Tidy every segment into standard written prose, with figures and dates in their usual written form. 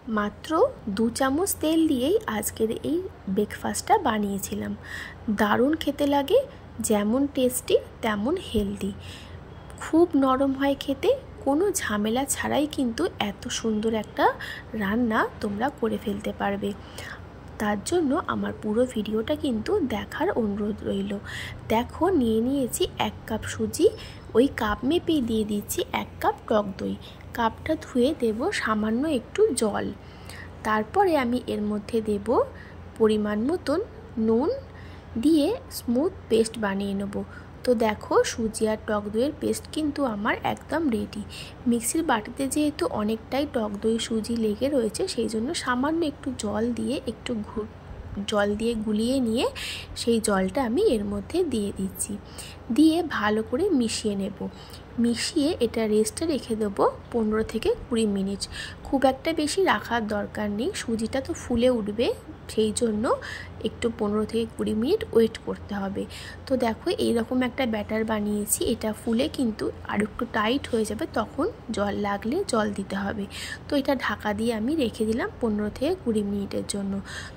মাত্র 2 চামচ তেল দিয়েই আজকের এই ব্রেকফাস্টটা বানিয়েছিলাম। দারুণ খেতে লাগে, যেমন টেস্টি তেমন হেলদি, খুব নরম হয় খেতে, কোনো ঝামেলা ছাড়াই কিন্তু এত সুন্দর একটা রান্না তোমরা করে ফেলতে পারবে। তার জন্য আমার পুরো ভিডিওটা কিন্তু দেখার অনুরোধ রইল। দেখো নিয়ে নিয়েছি 1 কাপ সুজি, ওই কাপ মেপেই দিয়ে দিচ্ছি 1 কাপ টক দই। কাপটা ধুয়ে দেব সামান্য একটু জল। তারপরে আমি এর মধ্যে দেব পরিমাণ মতন নুন, দিয়ে স্মুথ পেস্ট বানিয়ে নেব। তো দেখো সুজি আর টক দইয়ের পেস্ট কিন্তু আমার একদম রেডি। মিক্সির বাটিতে যেহেতু অনেকটাই টক দই সুজি লেগে রয়েছে, সেই জন্য সামান্য একটু জল দিয়ে গুলিয়ে নিয়ে সেই জলটা আমি এর মধ্যে দিয়ে দিচ্ছি। দিয়ে ভালো করে মিশিয়ে নেব। মিশিয়ে এটা রেস্টে রেখে দেবো 15 থেকে 20 মিনিট। খুব একটা বেশি রাখার দরকার নেই, সুজিটা তো ফুলে উঠবে, সেই জন্য একটু 15 থেকে 20 মিনিট ওয়েট করতে হবে। তো দেখো এইরকম একটা ব্যাটার বানিয়েছি, এটা ফুলে কিন্তু আর একটু টাইট হয়ে যাবে, তখন জল লাগলে জল দিতে হবে। তো এটা ঢাকা দিয়ে আমি রেখে দিলাম 15 থেকে 20 মিনিটের জন্য।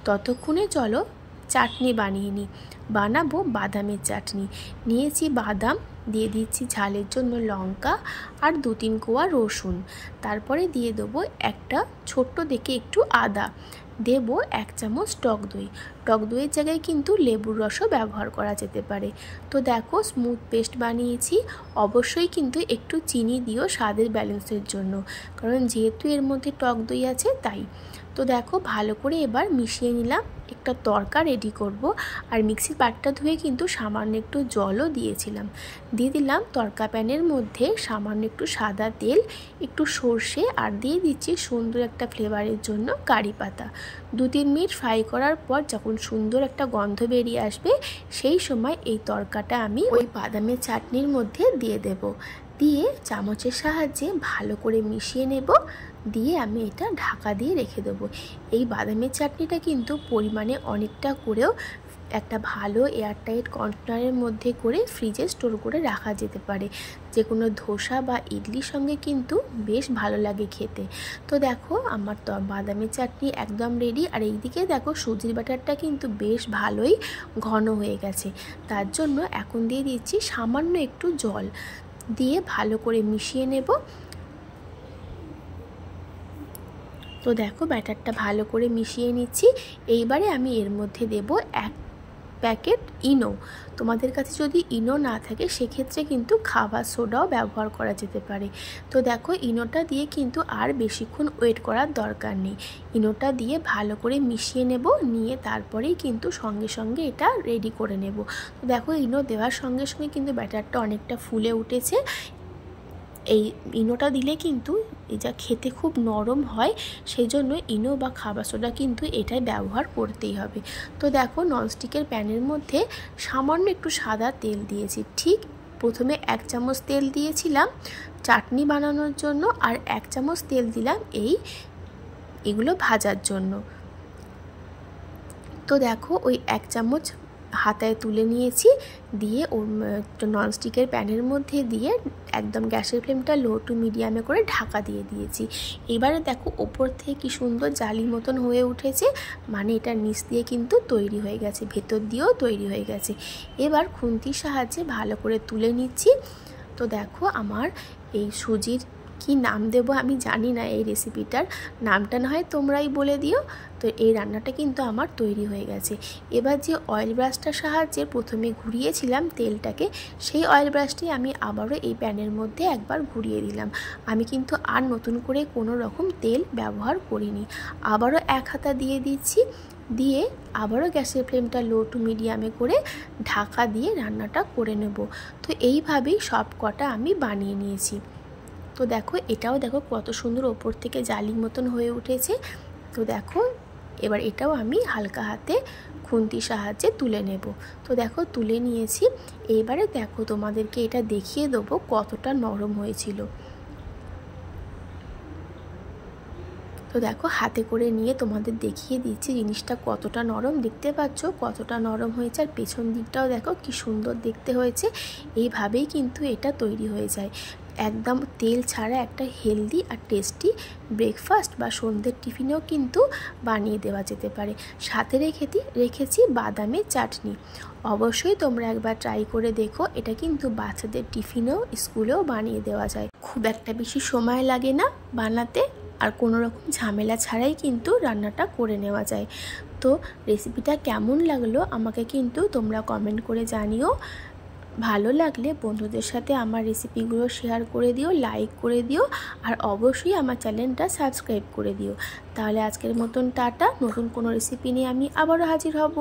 ততক্ষণে চলো চাটনি বানিয়ে নিই। বানাবো বাদামের চাটনি। নিয়েছি বাদাম, দিয়ে দিচ্ছি ঝালের জন্য লঙ্কা আর 2-3 কোয়া রসুন। তারপরে দিয়ে দেবো একটা ছোট্ট দেখে একটু আদা, দেব 1 চামচ টক দই। টক দইয়ের জায়গায় কিন্তু লেবুর রসও ব্যবহার করা যেতে পারে। তো দেখো স্মুথ পেস্ট বানিয়েছি। অবশ্যই কিন্তু একটু চিনি দিও স্বাদের ব্যালেন্সের জন্য, কারণ যেহেতু এর মধ্যে টক দই আছে তাই। তো দেখো ভালো করে এবার মিশিয়ে নিলাম। একটা তড়কা রেডি করব, আর মিক্সির বাটটা ধুয়ে কিন্তু সামান্য একটু জলও দিয়েছিলাম। দিয়ে দিলাম তড়কা প্যানের মধ্যে সামান্য একটু সাদা তেল, একটু সর্ষে, আর দিয়ে দিচ্ছি সুন্দর একটা ফ্লেভারের জন্য কারি পাতা। 2-3 মিনিট ফ্রাই করার পর যখন সুন্দর একটা গন্ধ বেরিয়ে আসবে, সেই সময় এই তড়কাটা আমি ওই বাদামের চাটনির মধ্যে দিয়ে দেব। দিয়ে চামচের সাহায্যে ভালো করে মিশিয়ে নেব। দিয়ে আমি এটা ঢাকা দিয়ে রেখে দেবো। এই বাদামের চাটনিটা কিন্তু পরিমাণে অনেকটা করেও একটা ভালো এয়ারটাইট কন্টেনারের মধ্যে করে ফ্রিজে স্টোর করে রাখা যেতে পারে। যে কোনো ধোসা বা ইডলির সঙ্গে কিন্তু বেশ ভালো লাগে খেতে। তো দেখো আমার তো বাদামের চাটনি একদম রেডি। আর এইদিকে দেখো সুজির ব্যাটারটা কিন্তু বেশ ভালোই ঘন হয়ে গেছে। তার জন্য এখন দিয়ে দিচ্ছি সামান্য একটু জল, দিয়ে ভালো করে মিশিয়ে নেব। তো দেখো ব্যাটারটা ভালো করে মিশিয়ে নিচ্ছি। এইবারে আমি এর মধ্যে দেব 1 প্যাকেট ইনো। তোমাদের কাছে যদি ইনো না থাকে সেক্ষেত্রে কিন্তু খাবার সোডাও ব্যবহার করা যেতে পারে। তো দেখো ইনোটা দিয়ে কিন্তু আর বেশিক্ষণ ওয়েট করার দরকার নেই। ইনোটা দিয়ে ভালো করে মিশিয়ে নেব, নিয়ে তারপরেই কিন্তু সঙ্গে সঙ্গে এটা রেডি করে নেব। তো দেখো ইনো দেওয়ার সঙ্গে সঙ্গে কিন্তু ব্যাটারটা অনেকটা ফুলে উঠেছে। এই ইনোটা দিলে কিন্তু এটা খেতে খুব নরম হয়, সেই জন্য ইনো বা খাবার সোডা কিন্তু এটাই ব্যবহার করতেই হবে। তো দেখো ননস্টিকের প্যানের মধ্যে সামান্য একটু সাদা তেল দিয়েছি। ঠিক প্রথমে 1 চামচ তেল দিয়েছিলাম চাটনি বানানোর জন্য, আর 1 চামচ তেল দিলাম এগুলো ভাজার জন্য। তো দেখো ওই 1 চামচ হাতায় তুলে নিয়েছি, দিয়ে ননস্টিকের প্যানের মধ্যে দিয়ে একদম গ্যাসের ফ্লেমটা লো টু মিডিয়ামে করে ঢাকা দিয়ে দিয়েছি। এবারে দেখো ওপর থেকে কি সুন্দর জালি মতন হয়ে উঠেছে, মানে এটা নিচ দিয়ে কিন্তু তৈরি হয়ে গেছে, ভেতর দিয়েও তৈরি হয়ে গেছে। এবার খুন্তির সাহায্যে ভালো করে তুলে নিচ্ছি। তো দেখো আমার এই সুজির কি নাম দেব আমি জানি না, এই রেসিপিটার নামটা না হয় তোমরাই বলে দিও। তো এই রান্নাটা কিন্তু আমার তৈরি হয়ে গেছে। এবার যে অয়েল ব্রাশটার সাহায্যে প্রথমে ঘুরিয়েছিলাম তেলটাকে, সেই অয়েল ব্রাশটি আমি আবারও এই প্যানের মধ্যে একবার ঘুরিয়ে দিলাম। আমি কিন্তু আর নতুন করে কোনো রকম তেল ব্যবহার করিনি। আবারও 1 হাতা দিয়ে দিচ্ছি, দিয়ে আবারও গ্যাসের ফ্লেমটা লো টু মিডিয়ামে করে ঢাকা দিয়ে রান্নাটা করে নেব। তো এইভাবেই সব কটা আমি বানিয়ে নিয়েছি। তো দেখো এটাও দেখো কত সুন্দর ওপর থেকে জালি মতন হয়ে উঠেছে। তো দেখো এবার এটাও আমি হালকা হাতে খুন্তির সাহায্যে তুলে নেব। তো দেখো তুলে নিয়েছি। এবারে দেখো তোমাদেরকে এটা দেখিয়ে দেবো কতটা নরম হয়েছিল। তো দেখো হাতে করে নিয়ে তোমাদের দেখিয়ে দিচ্ছি জিনিসটা কতটা নরম, দেখতে পাচ্ছ কতটা নরম হয়েছে। আর পেছন দিকটাও দেখো কি সুন্দর দেখতে হয়েছে। এইভাবেই কিন্তু এটা তৈরি হয়ে যায়। একদম তেল ছাড়া একটা হেলদি আর টেস্টি ব্রেকফাস্ট বা সন্ধ্যের টিফিনেও কিন্তু বানিয়ে দেওয়া যেতে পারে। সাথে রেখেছি বাদামের চাটনি। অবশ্যই তোমরা একবার ট্রাই করে দেখো। এটা কিন্তু বাচ্চাদের টিফিনেও স্কুলেও বানিয়ে দেওয়া যায়। খুব একটা বেশি সময় লাগে না বানাতে, আর কোনো রকম ঝামেলা ছাড়াই কিন্তু রান্নাটা করে নেওয়া যায়। তো রেসিপিটা কেমন লাগলো আমাকে কিন্তু তোমরা কমেন্ট করে জানিও। ভালো লাগলে বন্ধুদের সাথে আমার রেসিপিগুলো শেয়ার করে দিও, লাইক করে দিও, আর অবশ্যই আমার চ্যানেলটা সাবস্ক্রাইব করে দিও। তাহলে আজকের মতন টাটা। নতুন কোনো রেসিপি নিয়ে আমি আবারও হাজির হব।